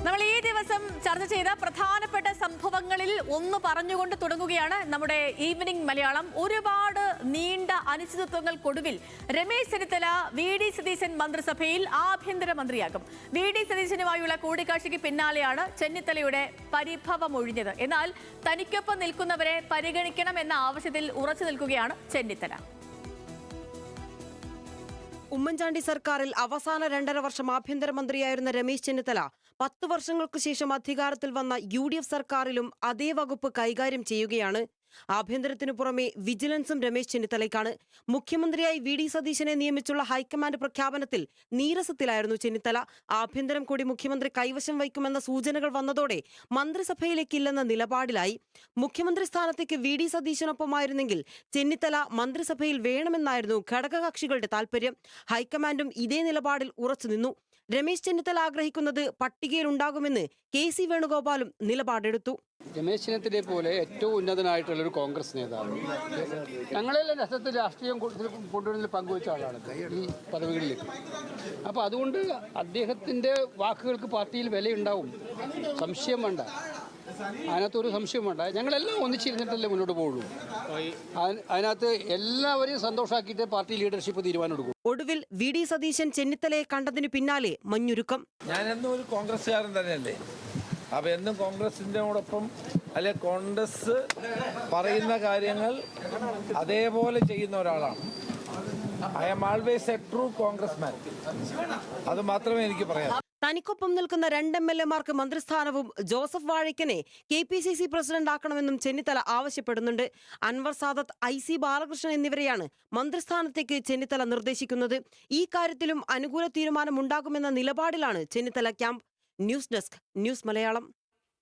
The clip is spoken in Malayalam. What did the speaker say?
നമ്മൾ ഈ ദിവസം ചർച്ച ചെയ്ത പ്രധാനപ്പെട്ട സംഭവങ്ങളിൽ ഒന്ന് പറഞ്ഞുകൊണ്ട് തുടങ്ങുകയാണ് നമ്മുടെ ഈവനിംഗ് മലയാളം. ഒരുപാട് നീണ്ട അനിശ്ചിതത്വങ്ങൾക്കൊടുവിൽ രമേശ് ചെന്നിത്തല വി.ഡി. സതീശൻ മന്ത്രിസഭയിൽ ആഭ്യന്തരമന്ത്രിയാകും. വി.ഡി. സതീശനുമായുള്ള കൂടിക്കാഴ്ചയ്ക്ക് പിന്നാലെയാണ് ചെന്നിത്തലയുടെ പരിഭവമൊഴിഞ്ഞത്. എന്നാൽ തനിക്കൊപ്പം നിൽക്കുന്നവരെ പരിഗണിക്കണം എന്ന ആവശ്യത്തിൽ ഉറച്ചു നിൽക്കുകയാണ് ചെന്നിത്തല. ഉമ്മൻചാണ്ടി സർക്കാരിൽ അവസാന 2.5 വർഷം ആഭ്യന്തരമന്ത്രിയായിരുന്ന രമേശ് ചെന്നിത്തല 10 വർഷങ്ങൾക്ക് ശേഷം അധികാരത്തിൽ വന്ന UDF സർക്കാരിലും അതേ വകുപ്പ് കൈകാര്യം ചെയ്യുകയാണ്. ആഭ്യന്തരത്തിനു പുറമെ വിജിലൻസും രമേശ് ചെന്നിത്തലയ്ക്കാണ്. മുഖ്യമന്ത്രിയായി വി.ഡി. സതീശനെ നിയമിച്ചുള്ള ഹൈക്കമാൻഡ് പ്രഖ്യാപനത്തിൽ നീരസത്തിലായിരുന്നു ചെന്നിത്തല. ആഭ്യന്തരം കൂടി മുഖ്യമന്ത്രി കൈവശം വയ്ക്കുമെന്ന സൂചനകൾ വന്നതോടെ മന്ത്രിസഭയിലേക്കില്ലെന്ന നിലപാടിലായി. മുഖ്യമന്ത്രി സ്ഥാനത്തേക്ക് വി.ഡി. സതീശനൊപ്പമായിരുന്നെങ്കിൽ ചെന്നിത്തല മന്ത്രിസഭയിൽ വേണമെന്നായിരുന്നു ഘടകകക്ഷികളുടെ താൽപര്യം. ഹൈക്കമാൻഡും ഇതേ നിലപാടിൽ ഉറച്ചുനിന്നു. രമേശ് ചെന്നിത്തല ആഗ്രഹിക്കുന്നത് പട്ടികയിലുണ്ടാകുമെന്ന് കെ.സി. വേണുഗോപാലും നിലപാടെടുത്തു. രമേശ് ചെന്നിത്തലയെ പോലെ ഏറ്റവും ഉന്നതനായിട്ടുള്ളൊരു കോൺഗ്രസ് നേതാവ്, ഞങ്ങളെല്ലാം രസത്തിൽ രാഷ്ട്രീയം കൊണ്ടുവരുന്നതിൽ പങ്കുവച്ച ആളാണ് ഈ പദവികളിലേക്ക്. അപ്പോൾ അതുകൊണ്ട് അദ്ദേഹത്തിൻ്റെ വാക്കുകൾക്ക് പാർട്ടിയിൽ വിലയുണ്ടാവും, സംശയം വേണ്ട. അതിനകത്തൊരു സംശയം വേണ്ട. ഞങ്ങളെല്ലാം ഒന്നിച്ചിരുന്നിട്ടല്ലേ മുന്നോട്ട് പോകുള്ളൂ. അതിനകത്ത് എല്ലാവരെയും സന്തോഷമാക്കിയിട്ട് പാർട്ടി ലീഡർഷിപ്പ് തീരുമാനമെടുക്കും. ഒടുവിൽ വി.ഡി. സതീശൻ ചെന്നിത്തലയെ കണ്ടതിന് പിന്നാലെ മഞ്ഞുരുക്കം. ഞാൻ എന്നും ഒരു കോൺഗ്രസ്സുകാരൻ തന്നെയല്ലേ. അപ്പം എന്നും കോൺഗ്രസിൻ്റെയോടൊപ്പം അല്ലെ കോൺഗ്രസ് പറയുന്ന കാര്യങ്ങൾ അതേപോലെ ചെയ്യുന്ന ഒരാളാണ്. I am always a true congressman. അത് മാത്രമേ എനിക്ക് പറയാം. തനിക്കൊപ്പം നിൽക്കുന്ന 2 MLA-മാർക്ക് മന്ത്രിസ്ഥാനവും ജോസഫ് വാഴയ്ക്കനെ KPCC പ്രസിഡന്റ് ആക്കണമെന്നും ചെന്നിത്തല ആവശ്യപ്പെടുന്നുണ്ട്. അൻവർ സാദത്ത്, IC ബാലകൃഷ്ണൻ എന്നിവരെയാണ് മന്ത്രിസ്ഥാനത്തേക്ക് ചെന്നിത്തല നിർദ്ദേശിക്കുന്നത്. ഈ കാര്യത്തിലും അനുകൂല തീരുമാനമുണ്ടാകുമെന്ന നിലപാടിലാണ് Chennithala camp. News desk, news Malayalam.